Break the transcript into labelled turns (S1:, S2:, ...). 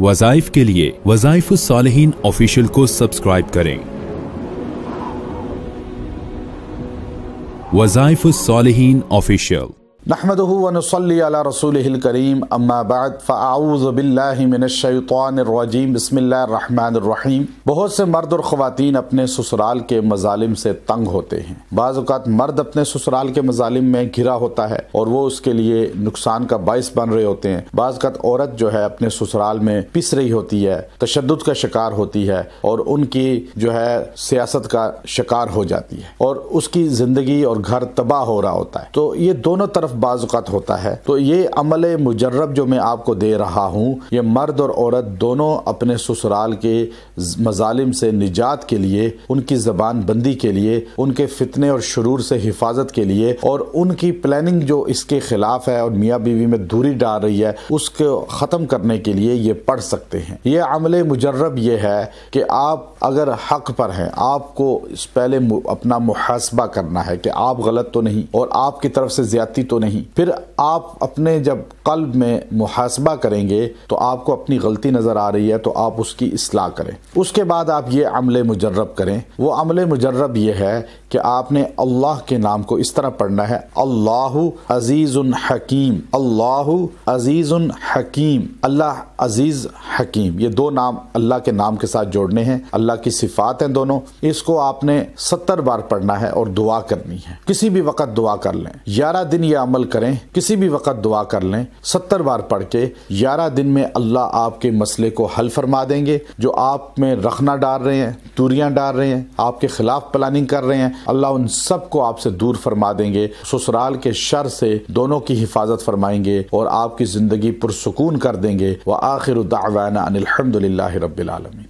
S1: वज़ाइफ के लिए वज़ाइफ सालिहीन ऑफिशियल को सब्सक्राइब करें। वज़ाइफ सालिहीन ऑफिशियल।
S2: नहमदुहु व नुसल्ली अला रसूलिहिल करीम अम्मा बाद फ़अऊज़ु बिल्लाहि मिनश शैतानिर रजीम बिस्मिल्लाहिर रहमानिर रहीम। बहुत से मर्द और ख़वातीन अपने ससुराल के मज़ालिम से तंग होते हैं। बाज़ औक़ात मर्द अपने ससुराल के मज़ालिम में घिरा होता है और वो उसके लिए नुकसान का बाइस बन रहे होते हैं। बाज़ औक़ात औरत जो है अपने ससुराल में पिस रही होती है, तशद्दुद का शिकार होती है और उनकी जो है सियासत का शिकार हो जाती है और उसकी ज़िंदगी और घर तबाह हो रहा होता है। तो ये दोनों तरफ बाज़ औक़ात होता है। तो ये अमल मुजर्रब जो मैं आपको दे रहा हूँ, ये मर्द और औरत दोनों अपने ससुराल के मज़ालिम से निजात के लिए, उनकी ज़बान बंदी के लिए, उनके फितने और शुरूर से हिफाजत के लिए और उनकी प्लानिंग जो इसके खिलाफ है और मियाँ बीवी में दूरी डाल रही है, उसको ख़त्म करने के लिए ये पढ़ सकते हैं। ये अमल मुजर्रब ये है कि आप अगर हक पर हैं, आपको पहले अपना मुहासबा करना है कि आप गलत तो नहीं और आपकी तरफ से ज़्यादती तो नहीं। फिर आप अपने जब कल्ब में मुहासबा करेंगे तो आपको अपनी गलती नजर आ रही है तो आप उसकी इस्लाह करें। उसके बाद आप ये अमल मुजर्रब करें। वो अमल मुजर्रब ये है कि आपने अल्लाह के नाम को इस तरह पढ़ना है, अल्लाहु अजीजुन हकीम, अल्लाहु अजीजुन हकीम, अल्लाह अजीज हकीम। ये दो नाम अल्लाह के नाम के साथ जोड़ने हैं, अल्लाह की सिफात हैं दोनों। इसको आपने 70 बार पढ़ना है और दुआ करनी है। किसी भी वक्त दुआ कर लें, 11 दिन ये अमल करें, किसी भी वक्त दुआ कर लें। 70 बार पढ़ के 11 दिन में अल्लाह आपके मसले को हल फरमा देंगे। जो आप में रखना डाल रहे हैं, दूरियां डाल रहे हैं, आपके खिलाफ प्लानिंग कर रहे हैं, अल्लाह उन सब को आपसे दूर फरमा देंगे। ससुराल के शर से दोनों की हिफाजत फरमाएंगे और आपकी जिंदगी पुरसुकून कर देंगे। व आखिरु दावाना अनिल हम्दुलिल्लाहि रब्बिल आलमीन।